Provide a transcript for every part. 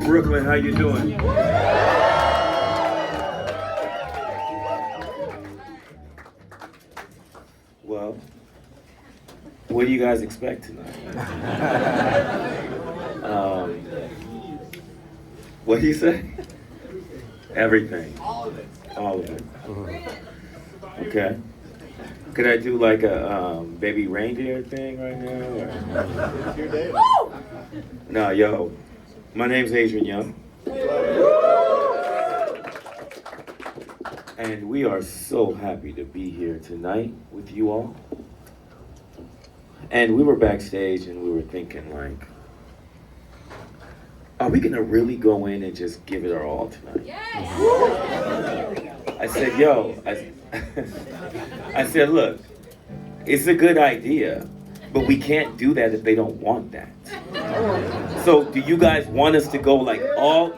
Brooklyn, how you doing? Well, what do you guys expect tonight? What do you say? Everything. All of it. All of it. Okay. Could I do like a baby reindeer thing right now? Or? Your day. No, yo. My name's Adrian Younge. And we are so happy to be here tonight with you all. And we were backstage and we were thinking like, are we gonna really go in and just give it our all tonight? Yes. I said, yo, I said, look, it's a good idea, but we can't do that if they don't want that. So do you guys want us to go like all?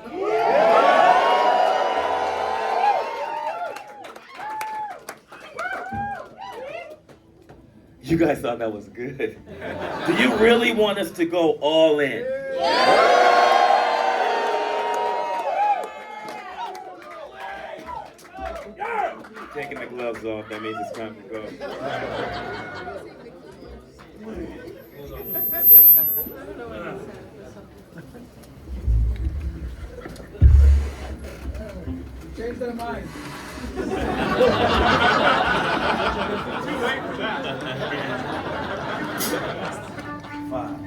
You guys thought that was good. Do you really want us to go all in? Taking the gloves off, that means it's time to go. Change their mind. Too late for that. 5.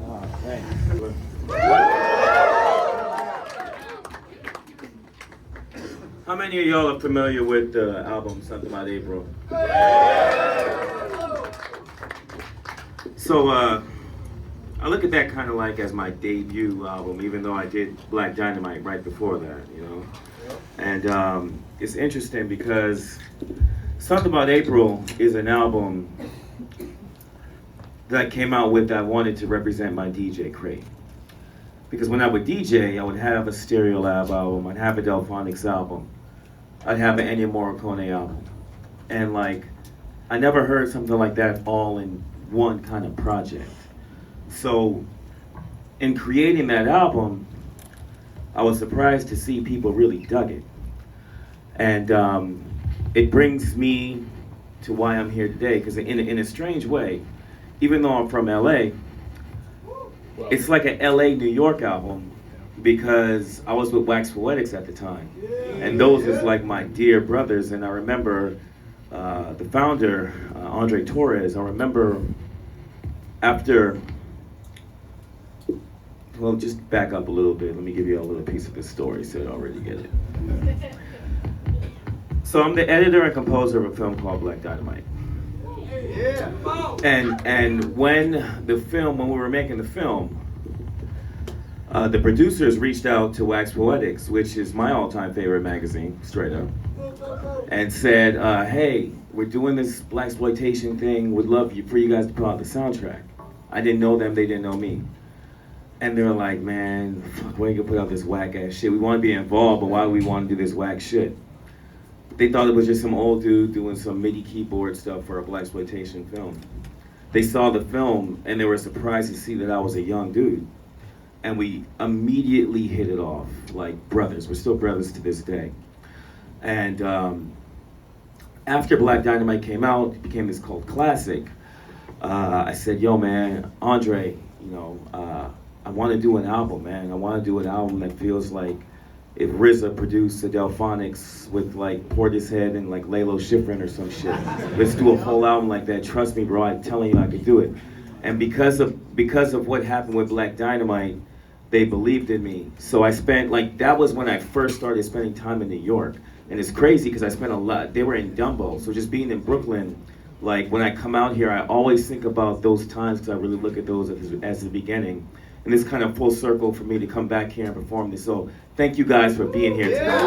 Oh, thanks. How many of y'all are familiar with the album Something About April? So, I look at that kind of like as my debut album, even though I did Black Dynamite right before that, you know? And it's interesting because Something About April is an album that I came out with that I wanted to represent my DJ crate. Because when I would DJ, I would have a Stereo Lab album, I'd have a Delphonics album, I'd have an Ennio Morricone album. And like, I never heard something like that all in one kind of project. So, in creating that album, I was surprised to see people really dug it. And it brings me to why I'm here today, because in a strange way, even though I'm from LA, it's like an LA, New York album, because I was with Wax Poetics at the time. And those is like my dear brothers, and I remember the founder, Andre Torres, I remember after, well, just back up a little bit. Let me give you a little piece of this story so you already get it. So I'm the editor and composer of a film called Black Dynamite. And when we were making the film, the producers reached out to Wax Poetics, which is my all-time favorite magazine, straight up, and said, hey, we're doing this blaxploitation thing, would love for you guys to put out the soundtrack. I didn't know them, they didn't know me. And they were like, man, fuck, why are you gonna put out this whack ass shit? We want to be involved, but why do we want to do this whack shit? They thought it was just some old dude doing some MIDI keyboard stuff for a blaxploitation film. They saw the film and they were surprised to see that I was a young dude. And we immediately hit it off, like brothers. We're still brothers to this day. And after Black Dynamite came out, it became this cult classic. I said, yo man, Andre, you know, I want to do an album, man. I want to do an album that feels like if RZA produced a Delphonics with like Portishead and like Lalo Schifrin or some shit. Let's do a whole album like that. Trust me, bro, I'm telling you I could do it. And because of what happened with Black Dynamite, they believed in me. So I spent, like, that was when I first started spending time in New York. And it's crazy because I spent a lot, they were in Dumbo, so just being in Brooklyn, like when I come out here, I always think about those times because I really look at those as the beginning. And it's kind of full circle for me to come back here and perform this. So thank you guys for being here tonight.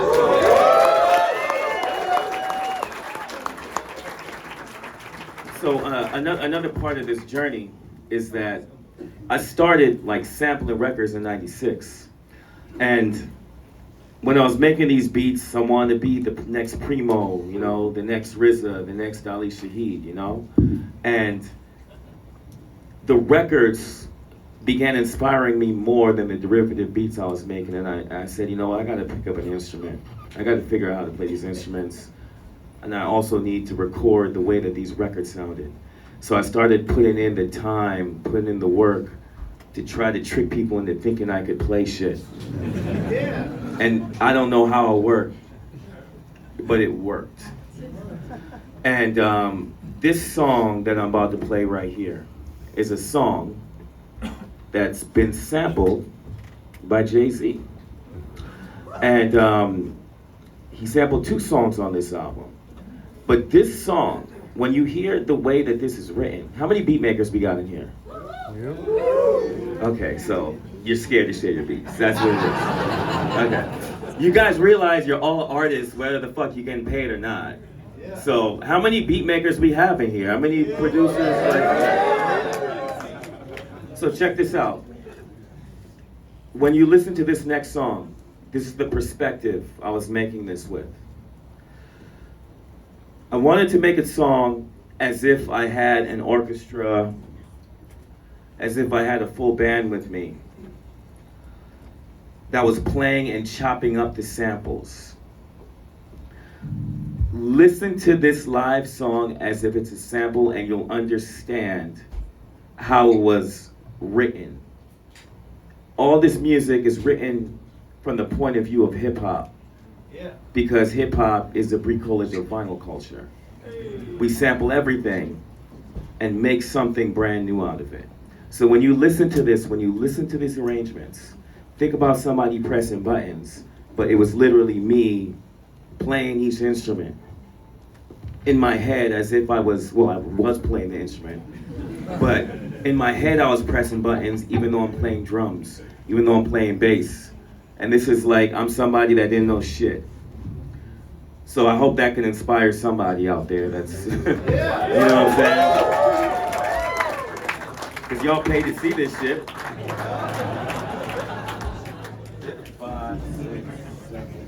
So another part of this journey is that I started like sampling records in '96. And when I was making these beats, I wanted to be the next Primo, you know, the next RZA, the next Ali Shaheed, you know? And the records began inspiring me more than the derivative beats I was making. And I said, you know, I gotta pick up an instrument. I gotta figure out how to play these instruments. And I also need to record the way that these records sounded. So I started putting in the time, putting in the work to try to trick people into thinking I could play shit. Yeah. And I don't know how it worked, but it worked. And this song that I'm about to play right here is a song that's been sampled by Jay-Z. And he sampled 2 songs on this album. But this song, when you hear the way that this is written, how many beat makers we got in here? Okay, so you're scared to share your beats. That's what it is. Okay. You guys realize you're all artists, whether the fuck you're getting paid or not. So how many beat makers we have in here? How many producers? So check this out. When you listen to this next song, this is the perspective I was making this with. I wanted to make a song as if I had an orchestra, as if I had a full band with me that was playing and chopping up the samples. Listen to this live song as if it's a sample and you'll understand how it was written. All this music is written from the point of view of hip hop. Yeah. Because hip hop is a bricolage of vinyl culture. We sample everything. and make something brand new out of it. So when you listen to this, when you listen to these arrangements, think about somebody pressing buttons, but it was literally me playing each instrument in my head as if I was playing the instrument, but in my head I was pressing buttons even though I'm playing drums, even though I'm playing bass. And this is like, I'm somebody that didn't know shit. So I hope that can inspire somebody out there that's, you know what I'm saying? Because y'all paid to see this shit. 5, 6, 7.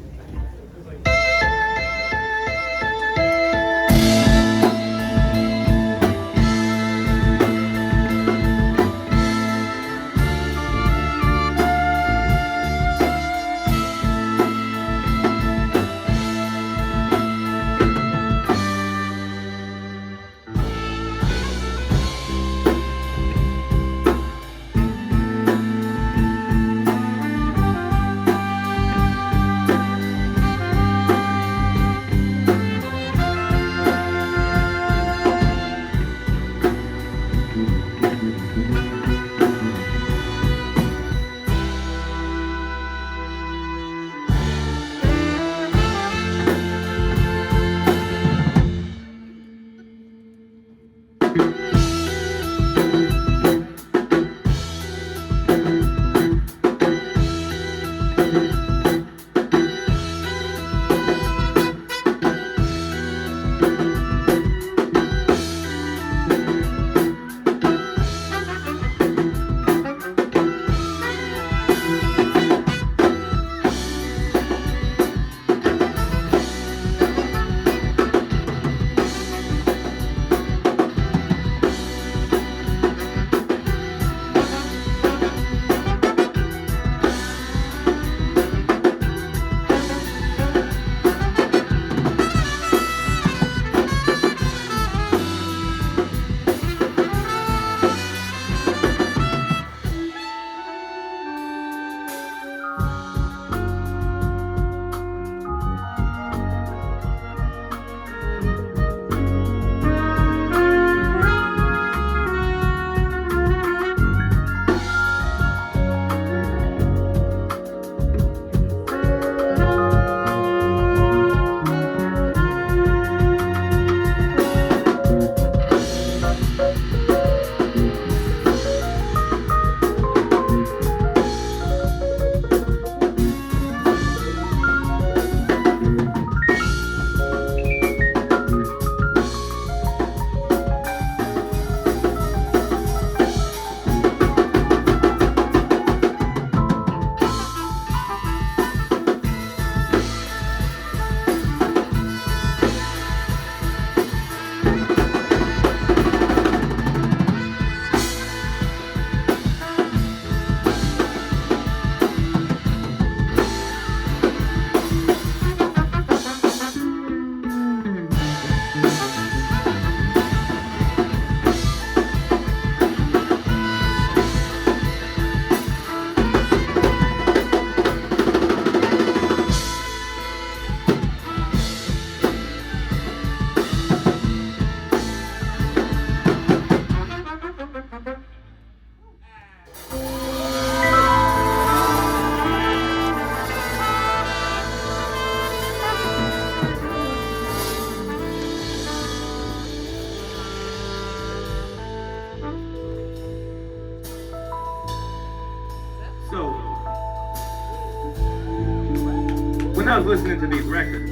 When I was listening to these records,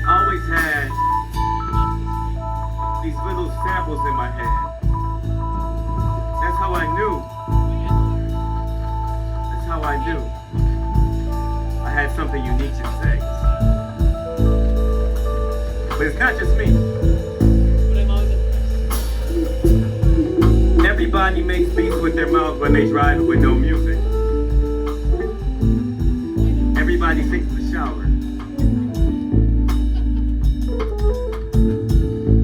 I always had these little samples in my head. That's how I knew. That's how I knew I had something unique to say. But it's not just me. Everybody makes beats with their mouths when they drive with no music. Everybody sings in the shower.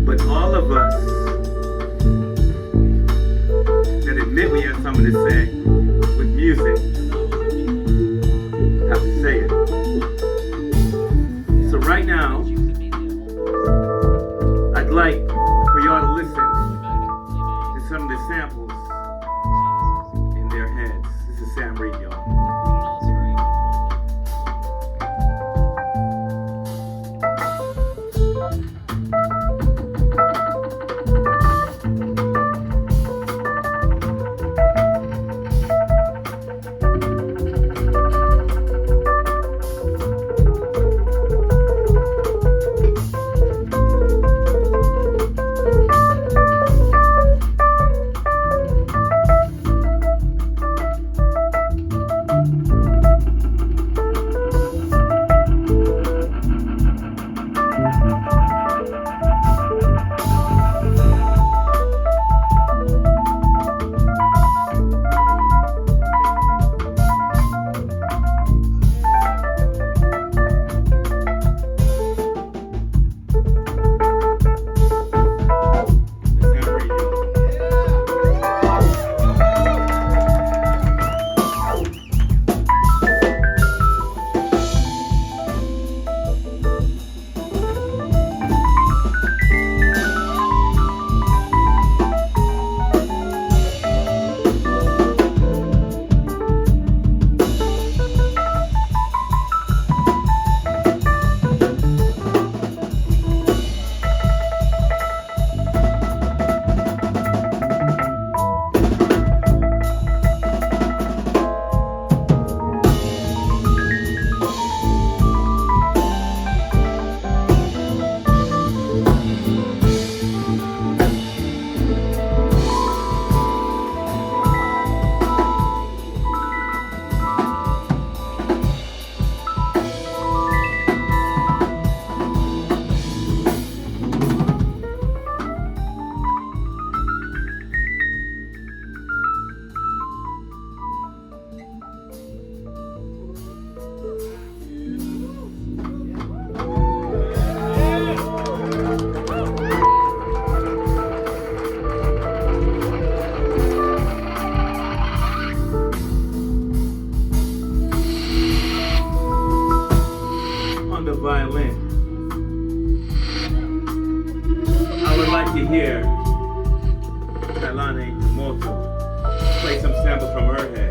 But all of us that admit we have something to say with music have to say it. So right now, I'd like for for y'all to listen to some of the samples in their heads. This is Sam Reed, y'all. Violin. I would like to hear Kalane Moto play some samples from her head.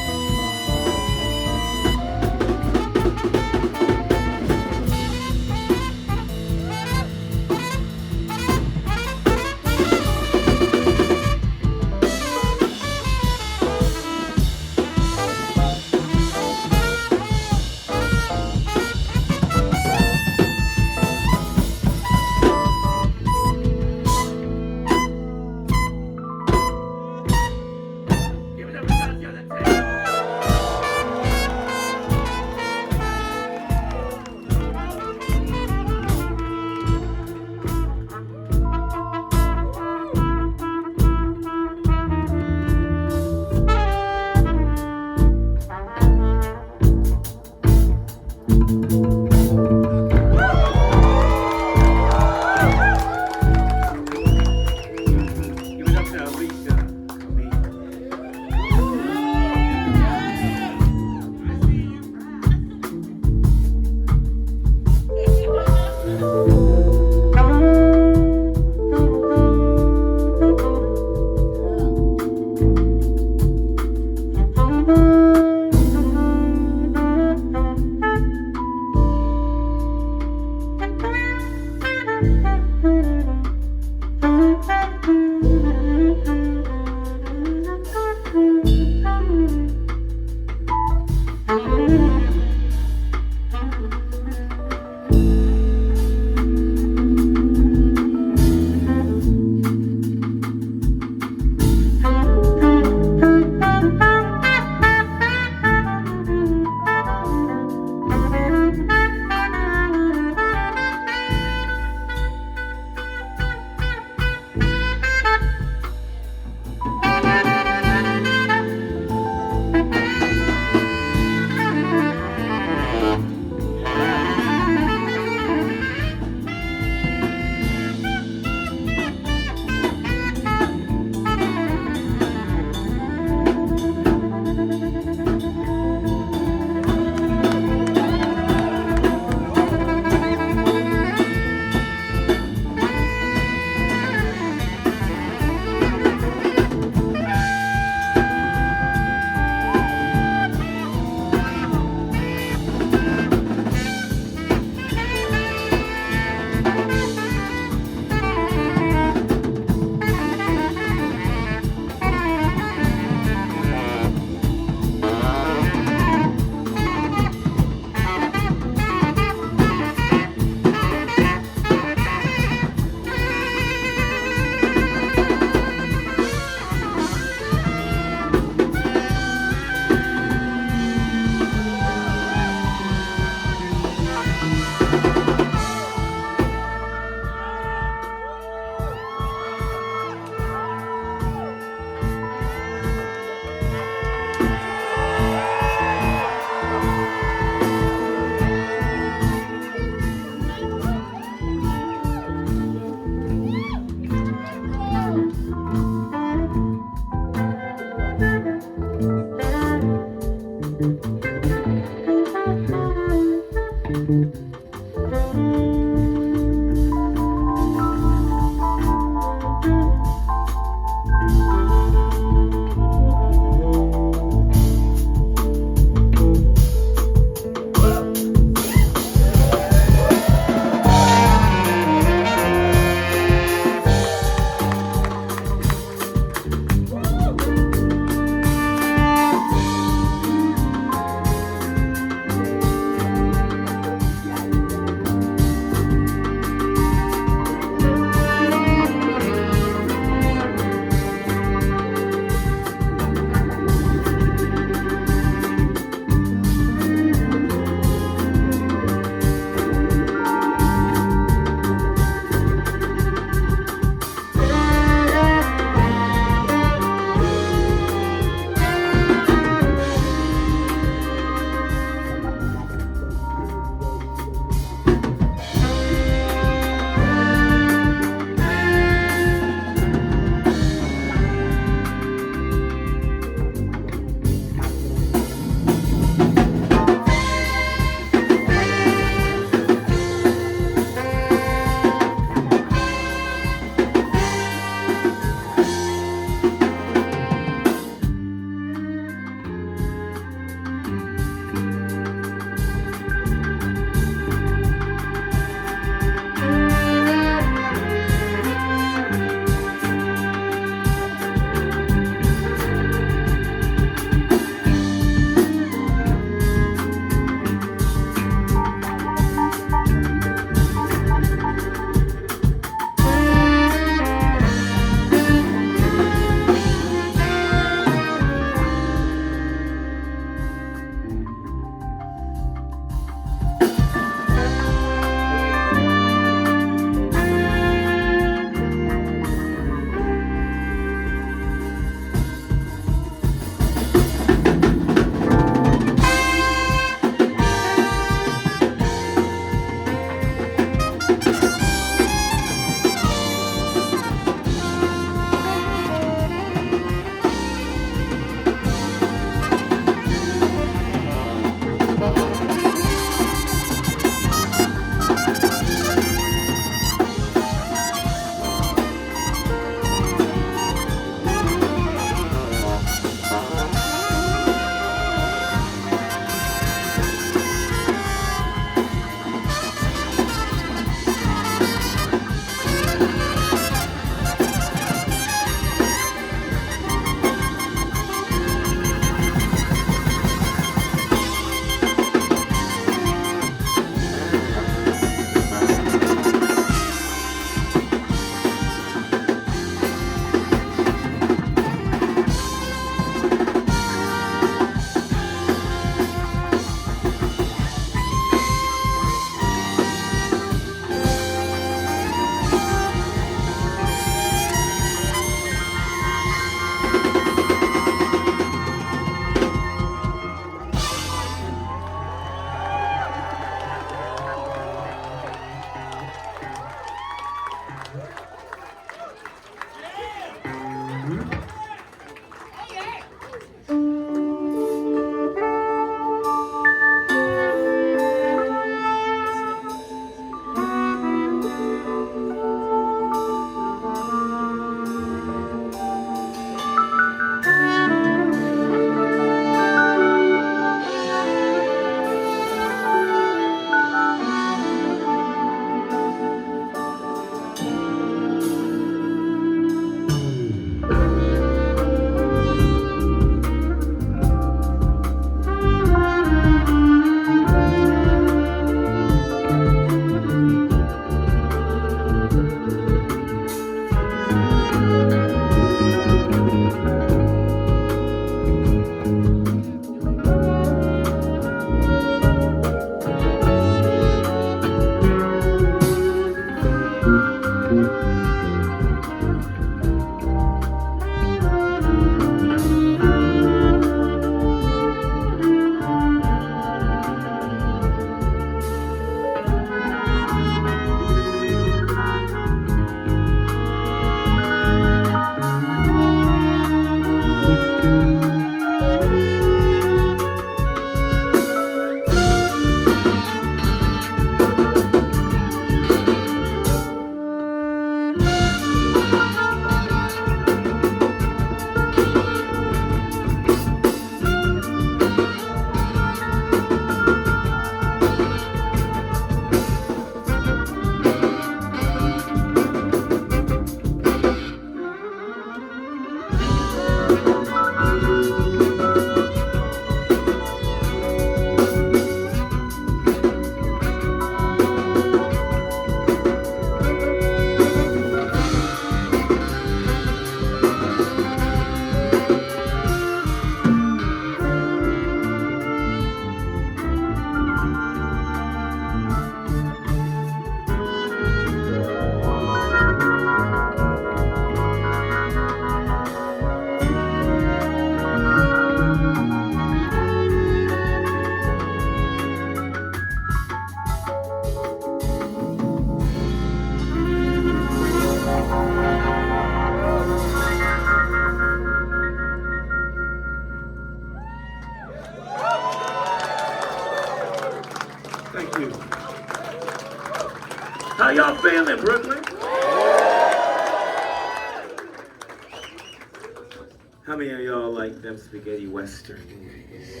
How many of y'all like them spaghetti western movies?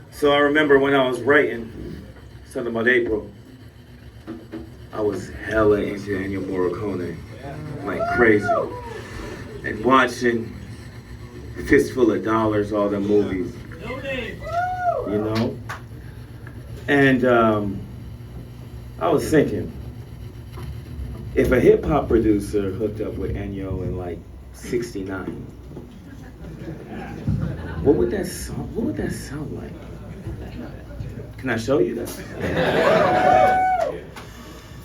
So I remember when I was writing something about April, I was hella into Ennio Morricone, like crazy. And watching Fistful of Dollars, all the movies, you know? And I was thinking, if a hip hop producer hooked up with Ennio in like '69, what would that sound like? Can I show you that?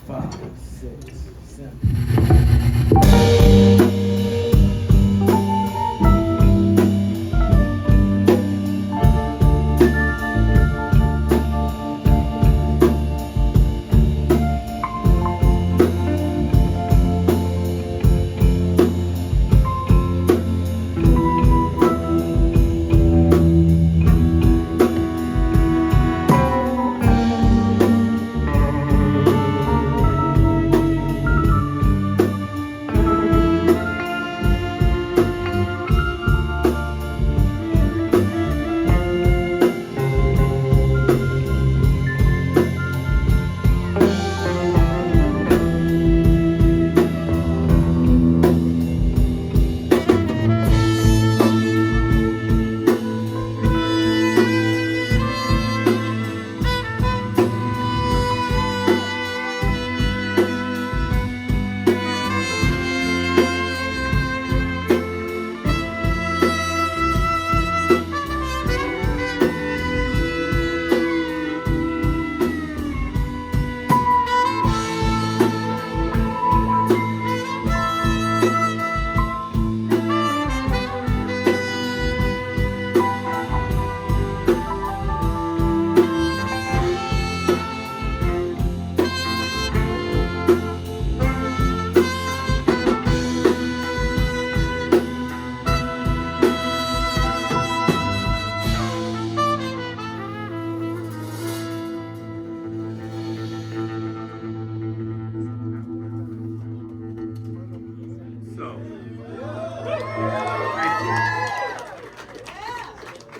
5, 6, 7.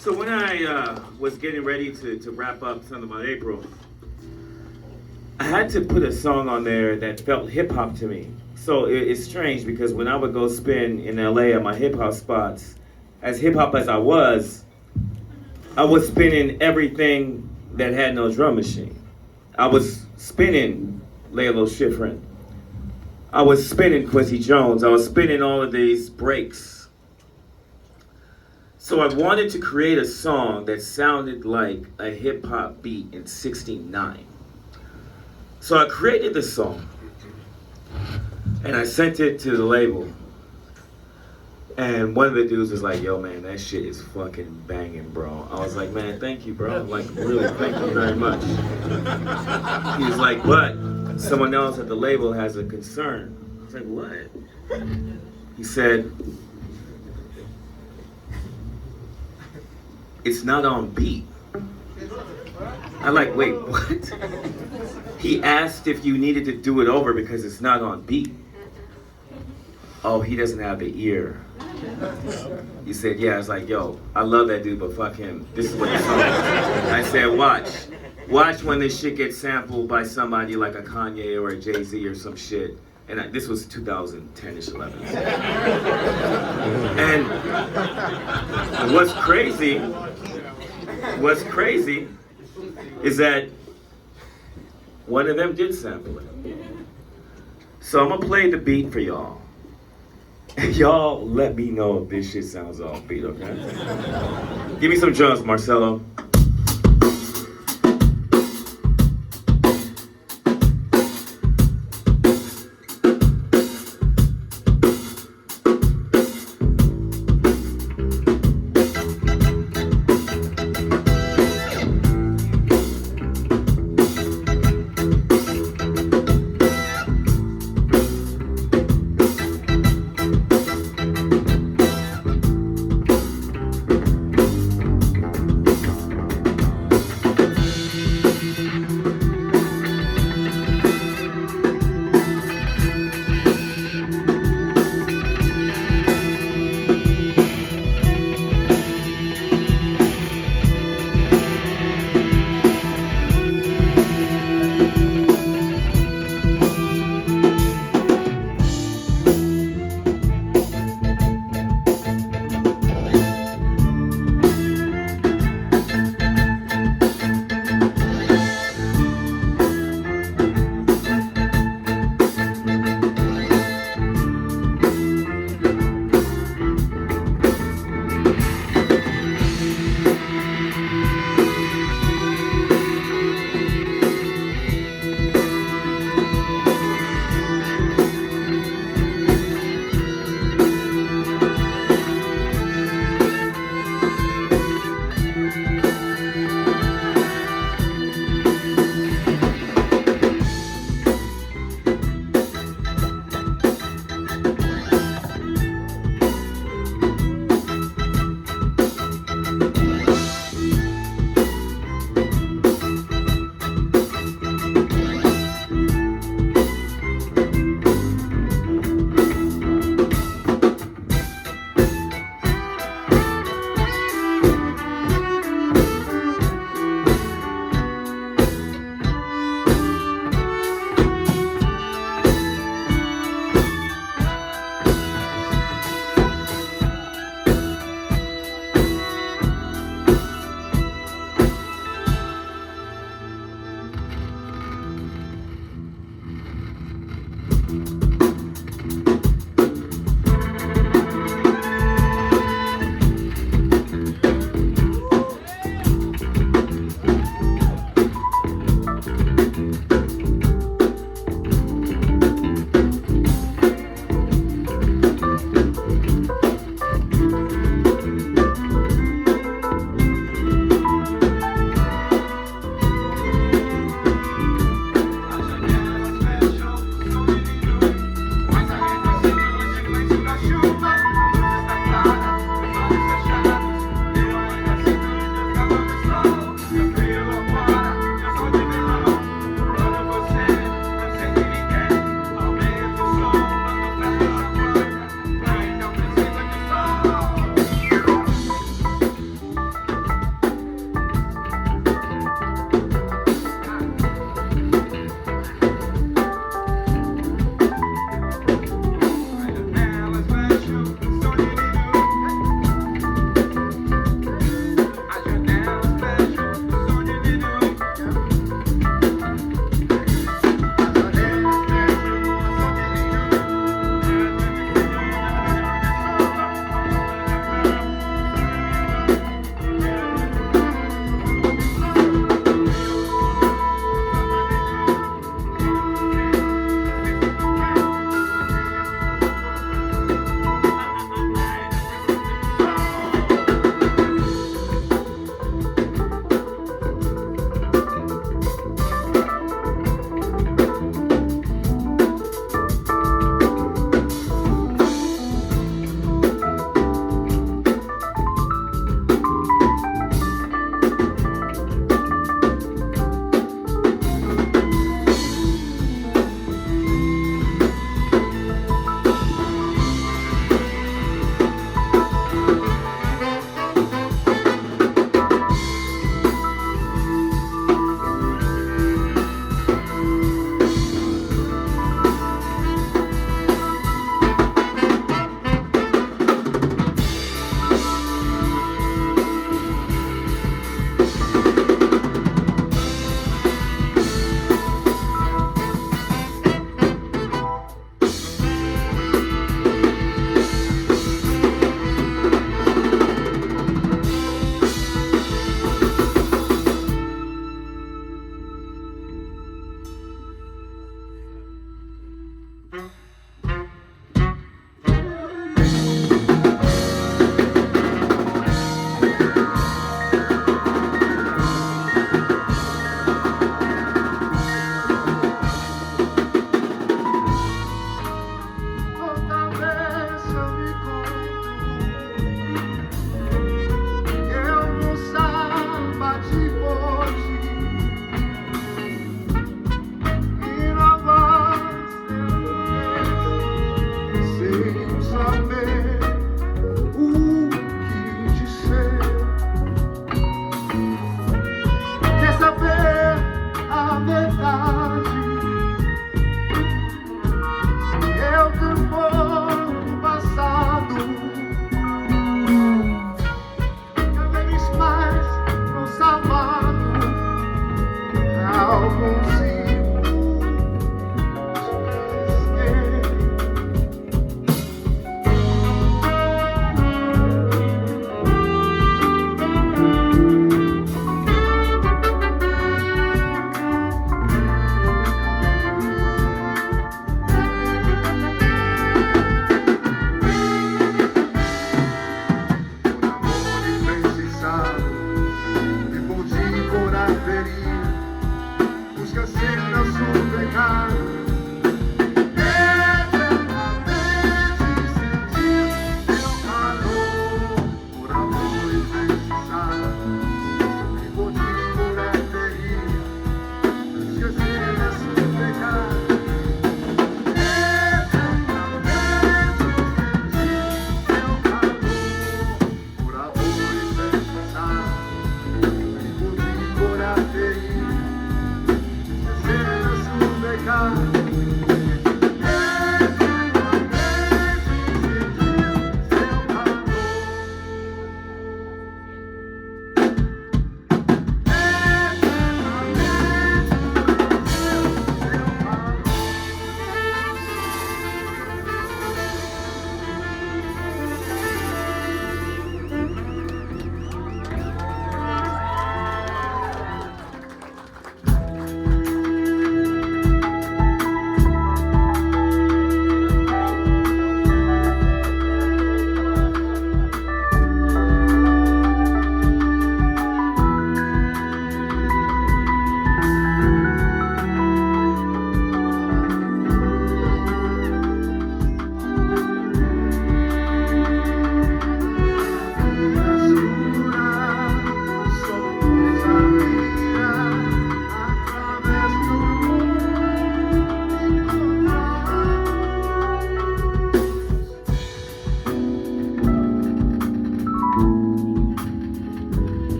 So when I was getting ready to wrap up Something About April, I had to put a song on there that felt hip hop to me. So it's strange because when I would go spin in LA at my hip hop spots, as hip hop as I was spinning everything that had no drum machine. I was spinning Laylo Schifrin. I was spinning Quincy Jones. I was spinning all of these breaks. So I wanted to create a song that sounded like a hip hop beat in '69. So I created the song and I sent it to the label. And one of the dudes was like, yo man, that shit is fucking banging, bro. I was like, man, thank you, bro. Like, really, thank you very much. He was like, but someone else at the label has a concern. I was like, what? He said, it's not on beat. I'm like, wait, what? He asked if you needed to do it over because it's not on beat. Oh, he doesn't have the ear. He said, yeah. I was like, yo, I love that dude, but fuck him. This is what the song is. I said, watch when this shit gets sampled by somebody like a Kanye or a Jay-Z or some shit. And this was 2010-ish, 11. And what's crazy is that one of them did sample it. So I'm gonna play the beat for y'all. Y'all let me know if this shit sounds off beat, okay? Give me some drums, Marcelo.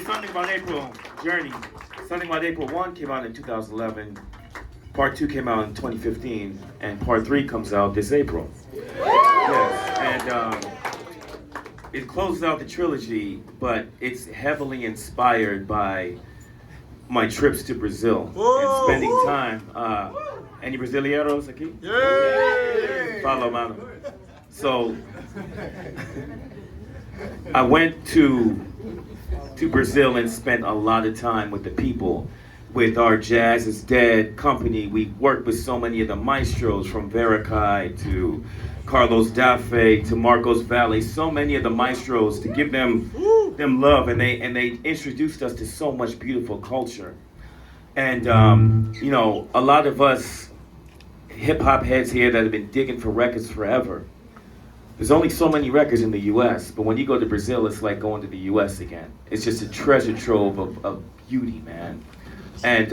the Something About April journey. Something About April 1 came out in 2011, Part 2 came out in 2015, and Part 3 comes out this April. Yes, and it closes out the trilogy, but it's heavily inspired by my trips to Brazil and spending time. Any Brasileiros aqui? Yay! Fala, mano. So, I went to Brazil and spent a lot of time with the people. With our Jazz is Dead company, we worked with so many of the maestros, from Veracai to Carlos Dafe to Marcos Valle, so many of the maestros, to give them love, and they introduced us to so much beautiful culture. And you know, a lot of us hip hop heads here that have been digging for records forever. There's only so many records in the US, but when you go to Brazil, it's like going to the US again. It's just a treasure trove of beauty, man. And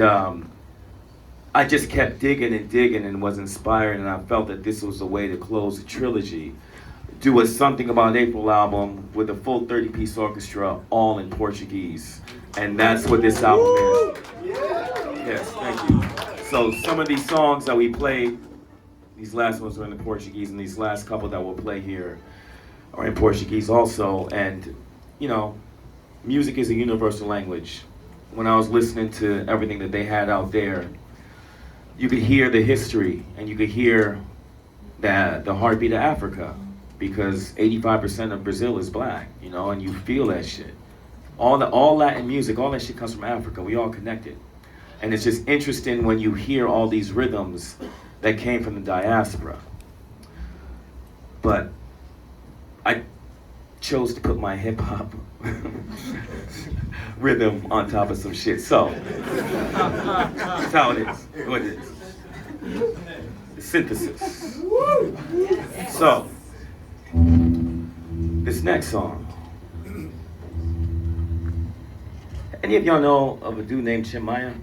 I just kept digging and was inspired, and I felt that this was a way to close the trilogy. Do a Something About April album with a full 30-piece orchestra, all in Portuguese. And that's what this album is. Yes, thank you. So some of these songs that we played, these last ones are in the Portuguese, and these last couple that we'll play here are in Portuguese also. And, you know, music is a universal language. When I was listening to everything that they had out there, you could hear the history, and you could hear the heartbeat of Africa, because 85% of Brazil is black, you know, and you feel that shit. All Latin music, all that shit comes from Africa. We all connected. And it's just interesting when you hear all these rhythms that came from the diaspora. But I chose to put my hip hop rhythm on top of some shit. So that's how it is. What it is. The synthesis. So this next song. Any of y'all know of a dude named Chimaya?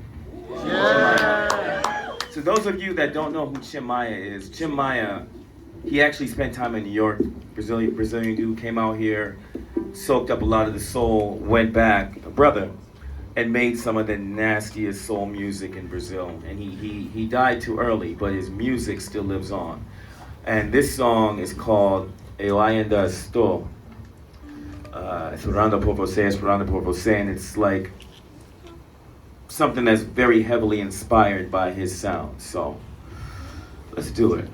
Yeah. So those of you that don't know who Chimaya is, Chimaya, he actually spent time in New York. Brazilian dude, came out here, soaked up a lot of the soul, went back, a brother, and made some of the nastiest soul music in Brazil. And he died too early, but his music still lives on. And this song is called Eu Ainda Estou. Esperando por você, and it's like something that's very heavily inspired by his sound. So let's do it.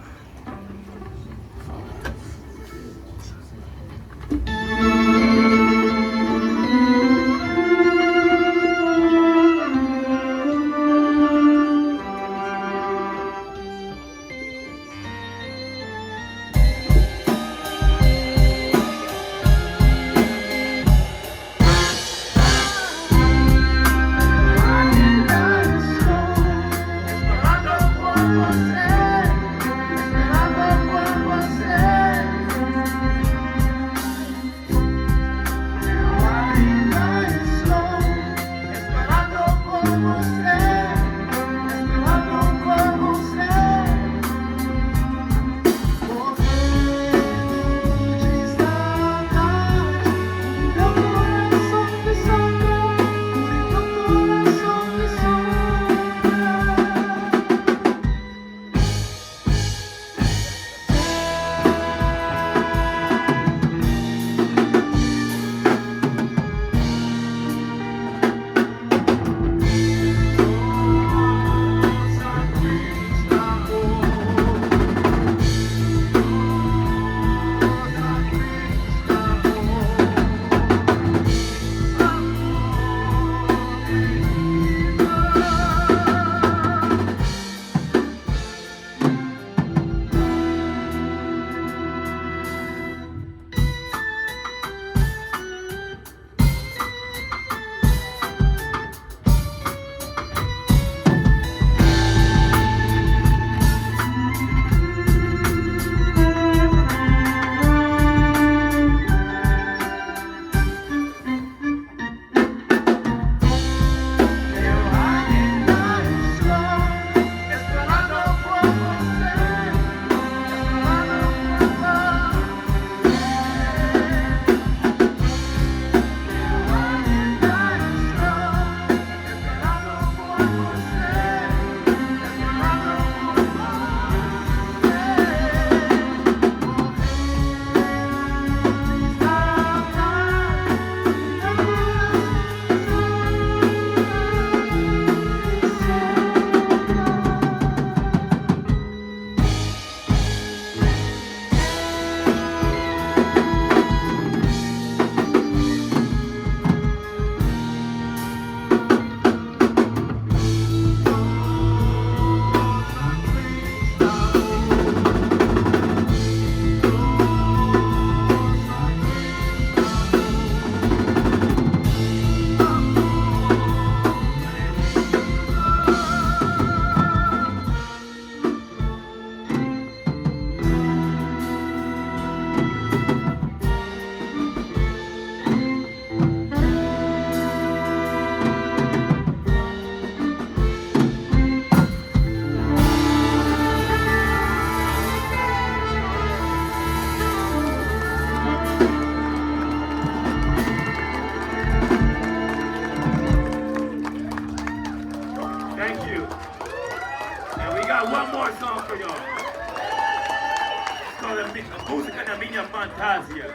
Música Na Minha Fantasia.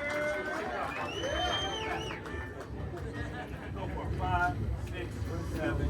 Go for 5, 6, 7.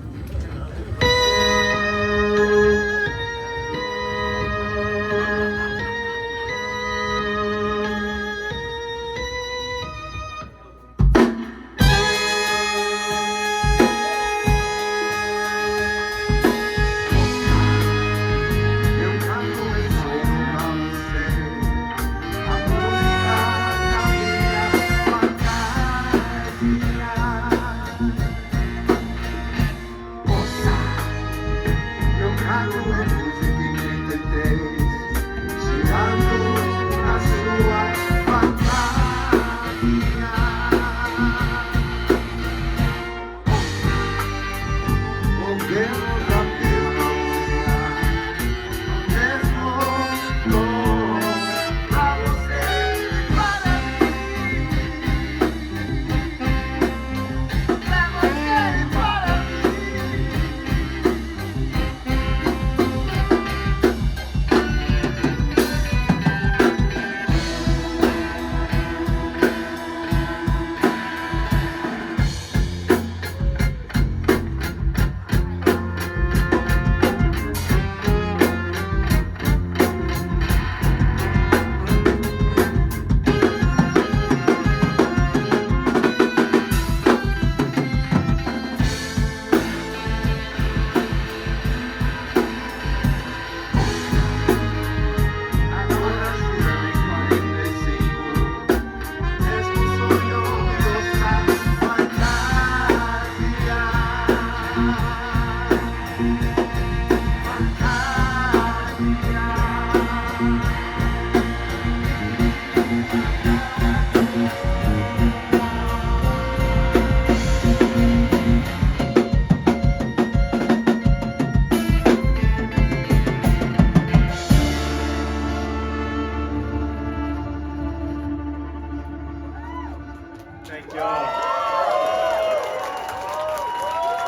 Thank y'all.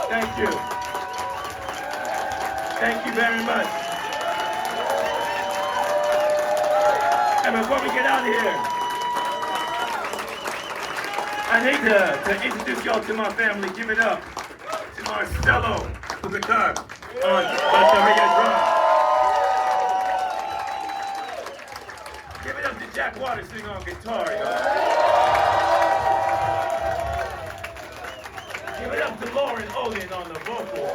Thank you. Thank you very much. And before we get out of here, I need to introduce y'all to my family. Give it up to Marcelo, who guitar, on bateria drum. Give it up to Jack Waters sitting on guitar, y'all. Give it up to Lauren Odin on the vocals.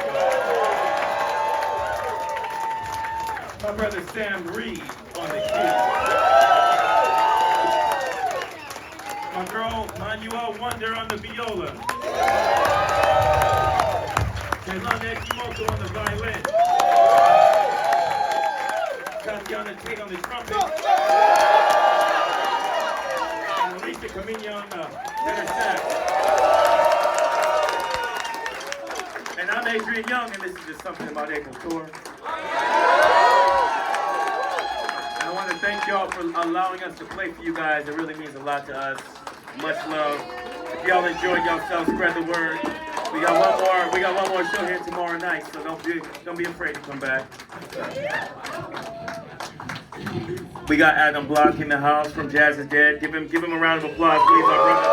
My brother Sam Reed on the keys. My girl Manuel Wonder on the viola. Kehlani Ekimoto on the violin. Tatiana Tate on the trumpet. And Alicia Camino on the tenor sax. And I'm Adrian Younge, and this is just something about April tour. And I want to thank y'all for allowing us to play for you guys. It really means a lot to us. Much love. If y'all enjoyed yourselves, spread the word. We got one more show here tomorrow night, so don't be afraid to come back. We got Adam Block in the house from Jazz is Dead. Give him a round of applause, please, our brother.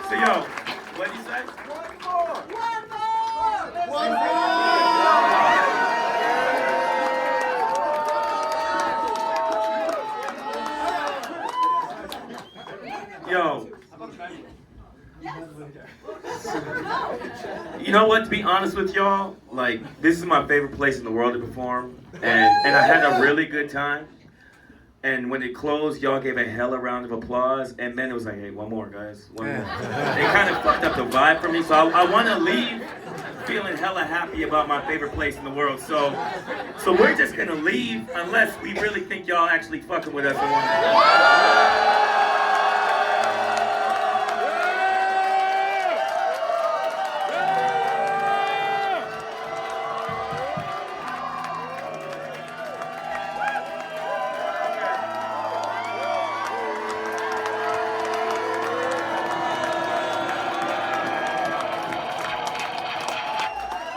So yo, what did you say? One more! Yo. You know what, to be honest with y'all, like, this is my favorite place in the world to perform, and I had a really good time. And when it closed, y'all gave a hella round of applause, and then it was like, hey, one more, guys, one more. It kind of fucked up the vibe for me, so I want to leave feeling hella happy about my favorite place in the world. So we're just gonna leave unless we really think y'all actually fucking with us and want to.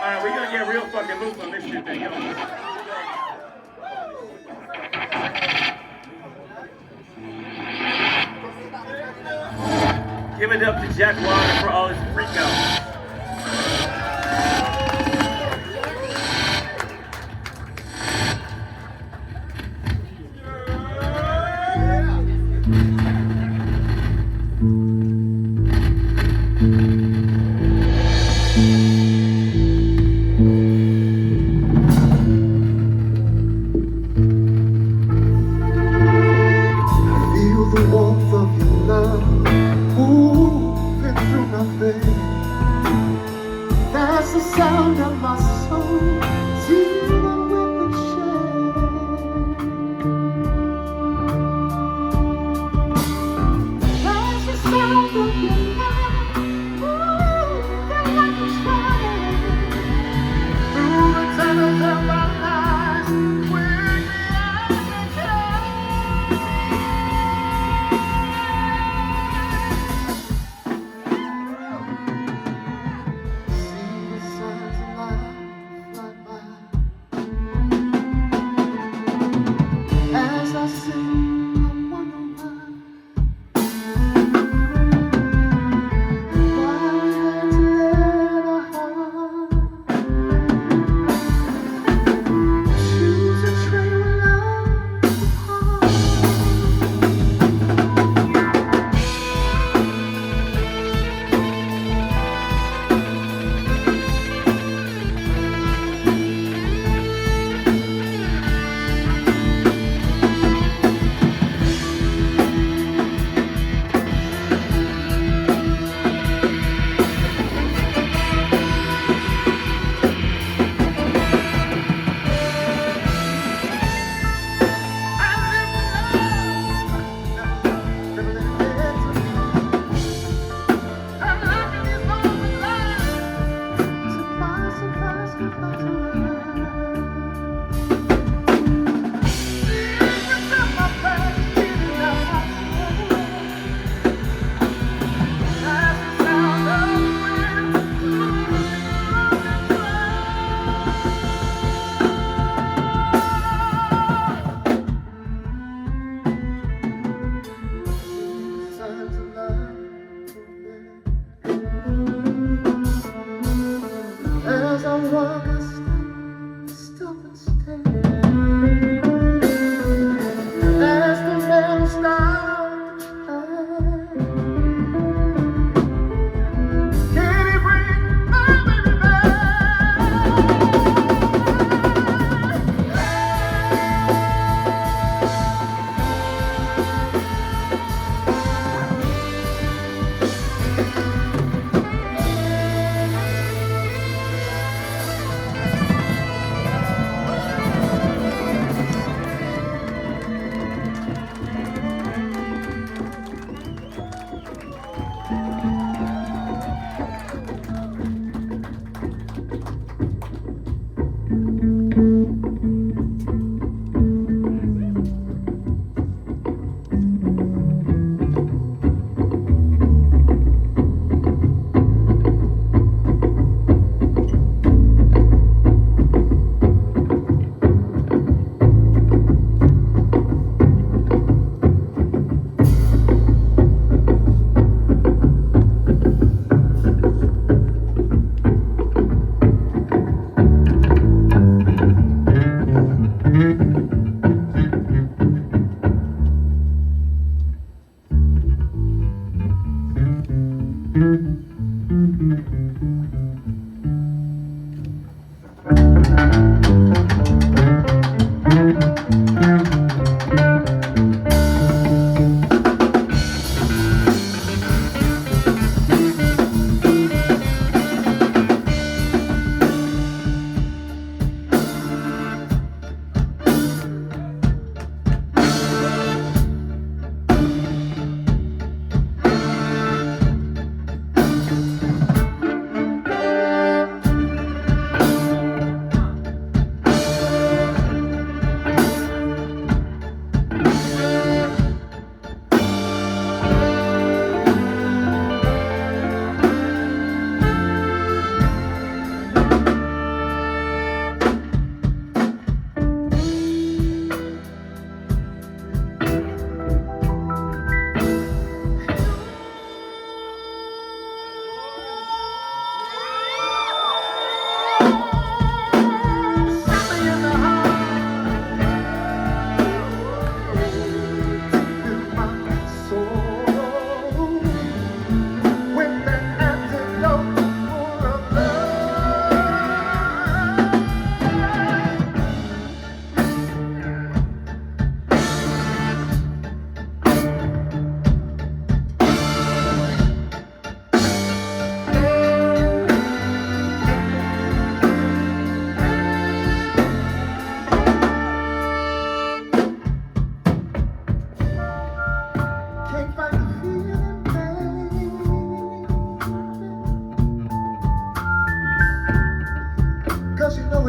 Alright, we're gonna get real fucking loose on this shit, then, yo. it up to Jack Wilder for all his freakouts.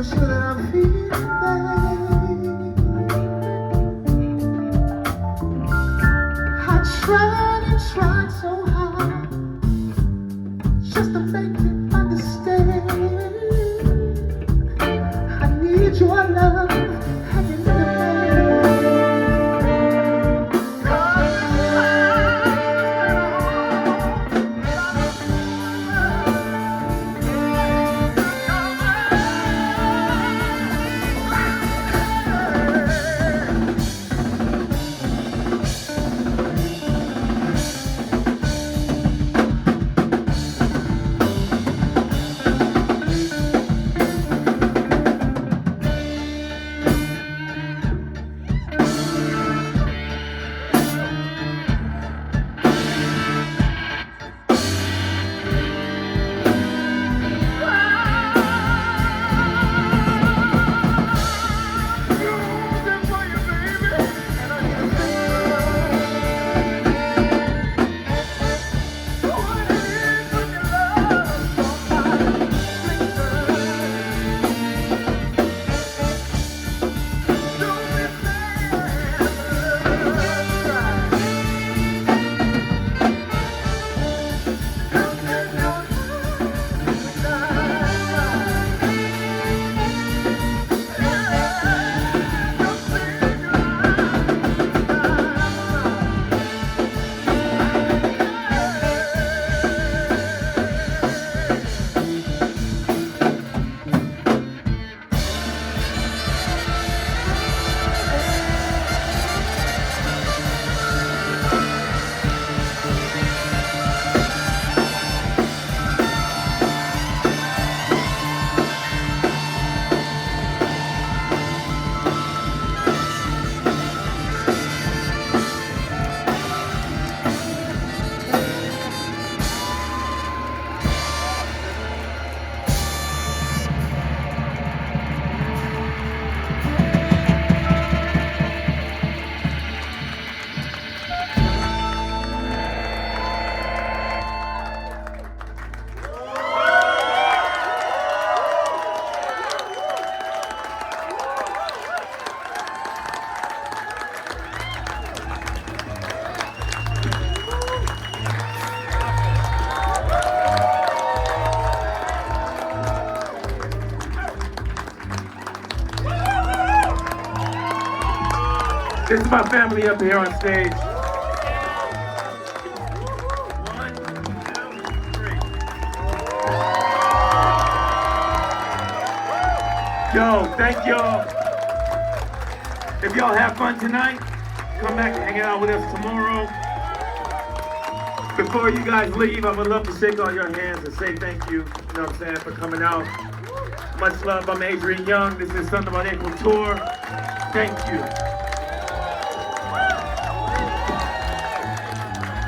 for sure that I'm feeling I tried and tried so hard just to make you understand. I need your love and you This is my family up here on stage. 1, 2, 3. Yo, thank y'all. If y'all have fun tonight, come back and hang out with us tomorrow. Before you guys leave, I would love to shake all your hands and say thank you, you know what I'm saying, for coming out. Much love, I'm Adrian Younge. This is Sultan Tour. Thank you.